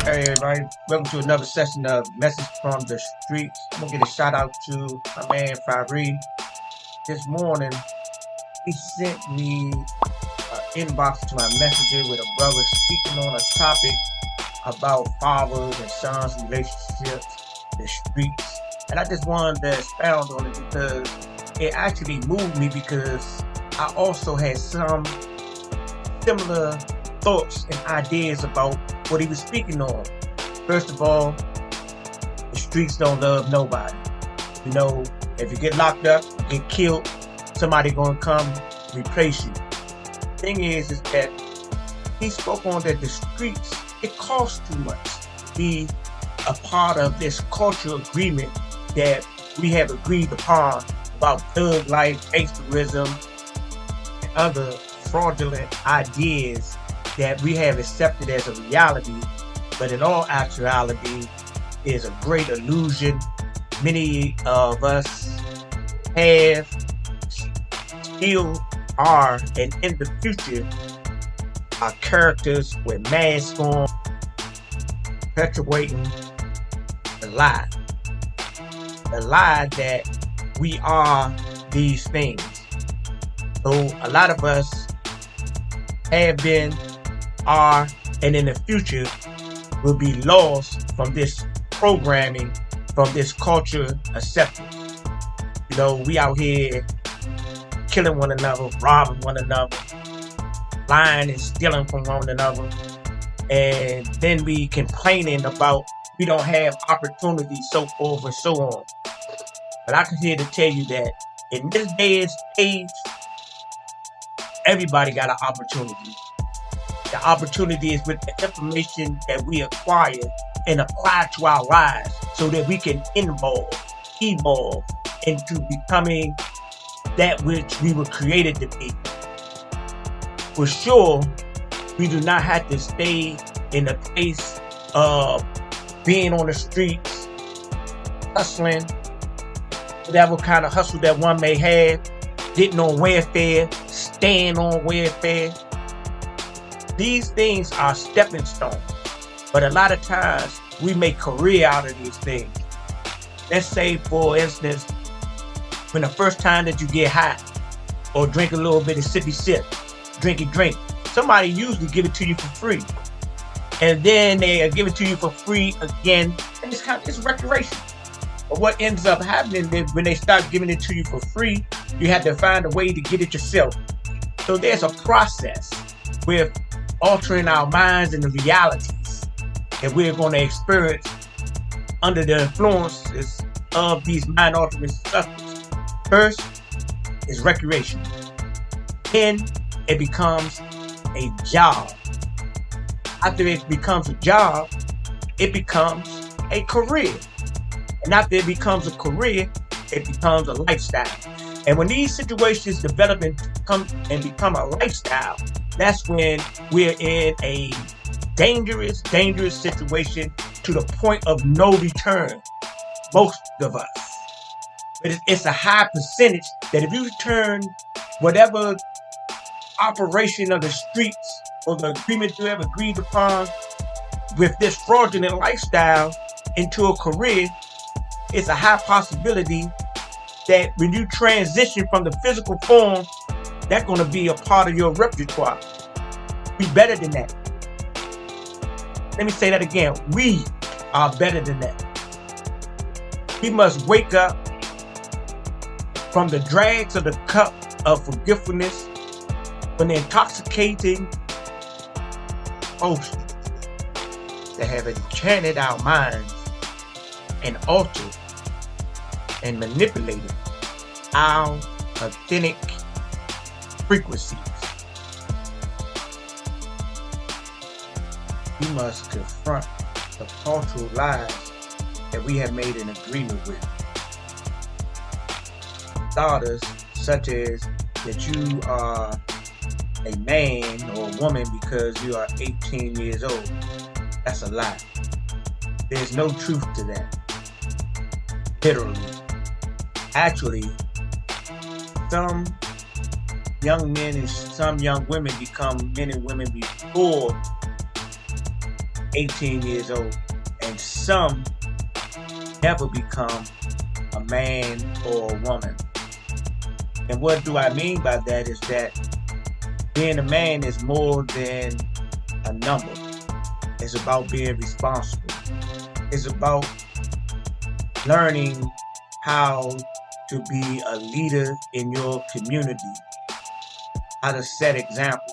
Hey everybody, welcome to another session of Message from the Streets. I'm gonna get a shout out to my man Fabri. This morning, he sent me an inbox to my messenger with a brother speaking on a topic about fathers and sons relationships, the streets. And I just wanted to expound on it because it actually moved me because I also had some similar thoughts and ideas about what he was speaking on. First of all, the streets don't love nobody. You know, if you get locked up, you get killed, somebody gonna come replace you. Thing is that he spoke on that the streets, it costs too much to be a part of this cultural agreement that we have agreed upon about thug life, gangsterism, and other fraudulent ideas that we have accepted as a reality, but in all actuality is a great illusion. Many of us have, still are, and in the future are characters with masks on, perpetuating the lie. The lie that we are these things. So a lot of us have been, are, and in the future will be lost from this programming, from this culture acceptance. You know, we out here killing one another, robbing one another, lying and stealing from one another, and then we complaining about we don't have opportunity, so forth and so on. But I'm here to tell you that in this day and age, everybody got an opportunity. The opportunity is with the information that we acquire and apply to our lives so that we can evolve into becoming that which we were created to be. For sure, we do not have to stay in the place of being on the streets, hustling, whatever kind of hustle that one may have, getting on welfare, staying on welfare. These things are stepping stones, but a lot of times we make career out of these things. Let's say, for instance, when the first time that you get high or drink a little bit of sippy sip, drink, somebody usually give it to you for free. And then they give it to you for free again, and it's recreation. But what ends up happening is when they start giving it to you for free, you have to find a way to get it yourself. So there's a process with altering our minds and the realities that we're going to experience under the influences of these mind-altering substances. First is recreation. Then it becomes a job. After it becomes a job, it becomes a career. And after it becomes a career, it becomes a lifestyle. And when these situations develop and become a lifestyle, that's when we're in a dangerous situation to the point of no return. Most of us. But it's a high percentage that if you turn whatever operation of the streets or the agreement you have agreed upon with this fraudulent lifestyle into a career, it's a high possibility that when you transition from the physical form, that's going to be a part of your repertoire. Be better than that. Let me say that again. We are better than that. We must wake up from the dregs of the cup of forgetfulness, from the intoxicating ocean that have enchanted our minds and altered and manipulated our authentic frequencies. We must confront the cultural lies that we have made an agreement with. Daughters such as that you are a man or a woman because you are 18 years old. That's a lie. There's no truth to that. Literally. Actually, some young men and some young women become men and women before 18 years old, and some never become a man or a woman. And what do I mean by that is that being a man is more than a number. It's about being responsible. It's about learning how to be a leader in your community, how to set examples,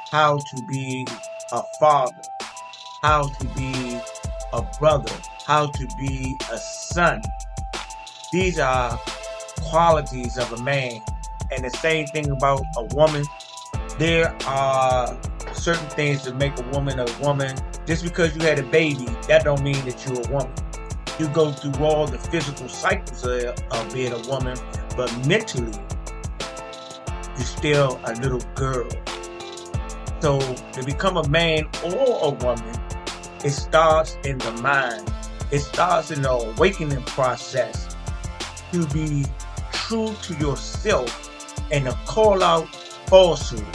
how to be a father, how to be a brother, how to be a son. These are qualities of a man. And the same thing about a woman. There are certain things that make a woman a woman. Just because you had a baby, that don't mean that you're a woman. You go through all the physical cycles of being a woman, but mentally, you're still a little girl. So to become a man or a woman, it starts in the mind. It starts in the awakening process to be true to yourself and to call out falsehood,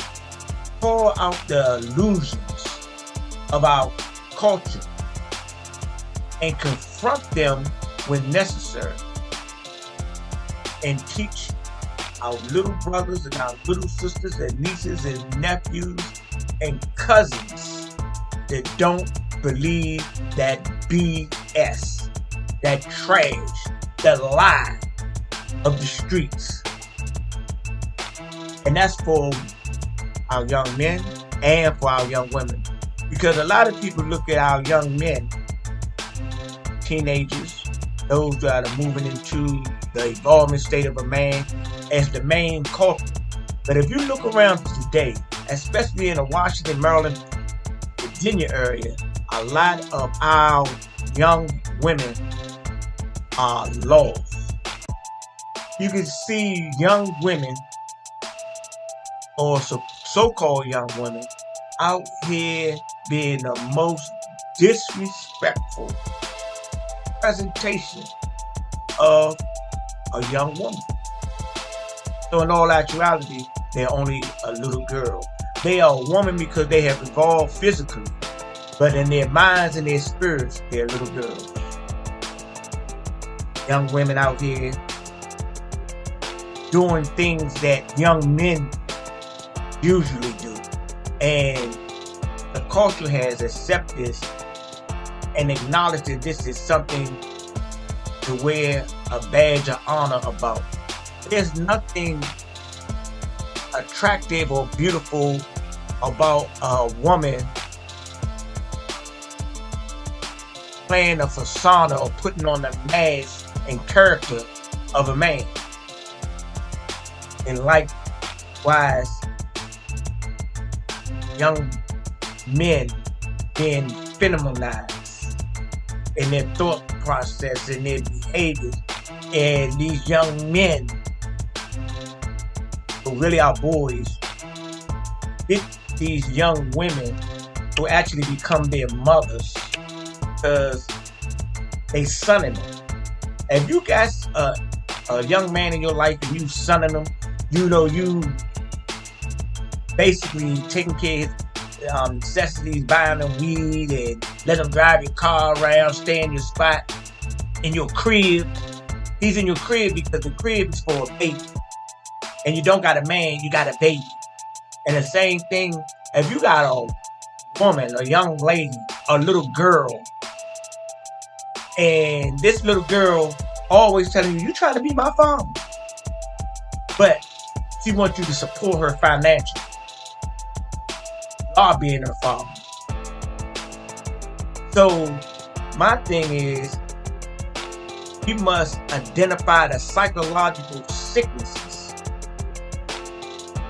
call out the illusions of our culture, and confront them when necessary, and teach our little brothers and our little sisters and nieces and nephews and cousins that don't believe that BS, that trash, the lie of the streets. And that's for our young men and for our young women. Because a lot of people look at our young men, teenagers, those that are moving into the evolving state of a man, as the main culprit. But if you look around today, especially in the Washington, Maryland, Virginia area, a lot of our young women are lost. You can see young women, or so-called young women, out here being the most disrespectful presentation of a young woman. So in all actuality, they're only a little girl. They are a woman because they have evolved physically, but in their minds and their spirits, they're little girls. Young women out here doing things that young men usually do. And the culture has accepted this and acknowledged that this is something to wear a badge of honor about. There's nothing attractive or beautiful about a woman playing a persona or putting on the mask and character of a man. And likewise, young men being phenomenized in their thought process and their behavior, and these young men, who really are boys, get these young women who actually become their mothers because they sonning them. If you got a young man in your life and you sonning them, you know you basically taking care of his necessities, buying them weed and let him drive your car around, stay in your spot, in your crib. He's in your crib because the crib is for a baby. And you don't got a man, you got a baby. And the same thing, if you got a woman, a young lady, a little girl, and this little girl always telling you trying to be my father, but she wants you to support her financially. You are being her father. So my thing is, we must identify the psychological sicknesses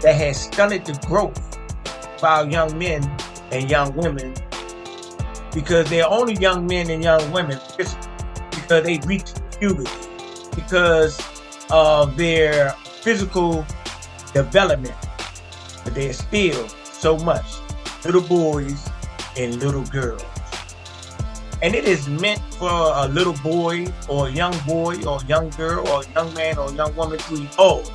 that has stunted the growth of our young men and young women, because they're only young men and young women because they reach puberty, because of their physical development, but they're still so much little boys and little girls. And it is meant for a little boy or a young girl or a young man or a young woman to evolve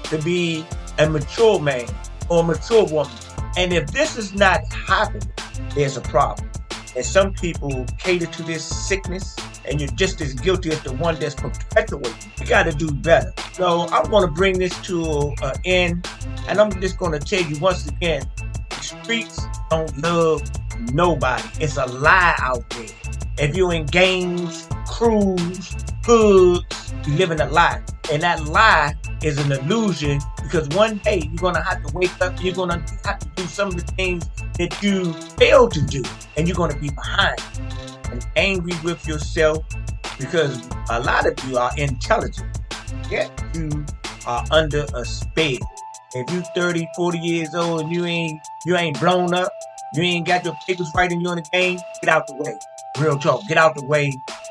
to be a mature man or a mature woman. And if this is not happening, there's a problem. And some people cater to this sickness, and you're just as guilty as the one that's perpetuating. You got to do better. So I'm going to bring this to an end, and I'm just going to tell you once again, the streets don't love nobody. It's a lie out there. If you're in gangs, crews, hoods, you're living a lie. And that lie is an illusion, because one day you're going to have to wake up, you're going to have to do some of the things that you failed to do, and you're going to be behind and angry with yourself, because a lot of you are intelligent, yet you are under a spell. If you 30, 40 years old and you ain't blown up, you ain't got your papers right and you're in the game, get out the way. Real talk, get out the way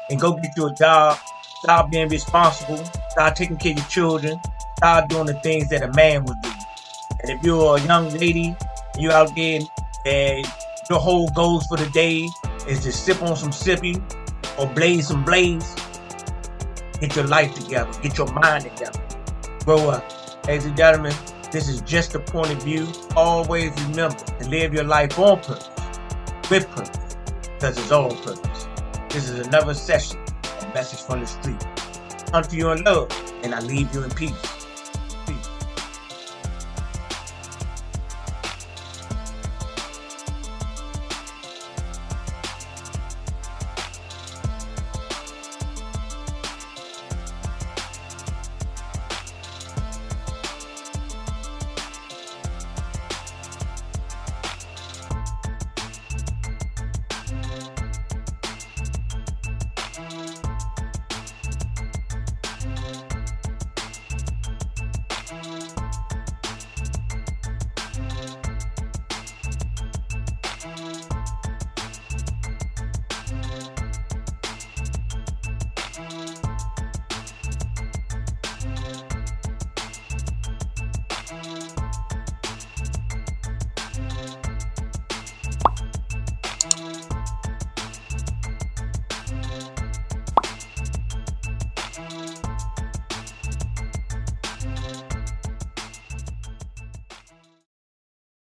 and go get you a job. Start being responsible. Start taking care of your children. Start doing the things that a man would do. And if you're a young lady, you out there and your whole goals for the day is to sip on some sippy or blaze some blaze, get your life together. Get your mind together. Grow up. Ladies and gentlemen, this is just a point of view. Always remember to live your life on purpose, with purpose, because it's all purpose. This is another session of Message from the Street. Unto you in love, and I leave you in peace.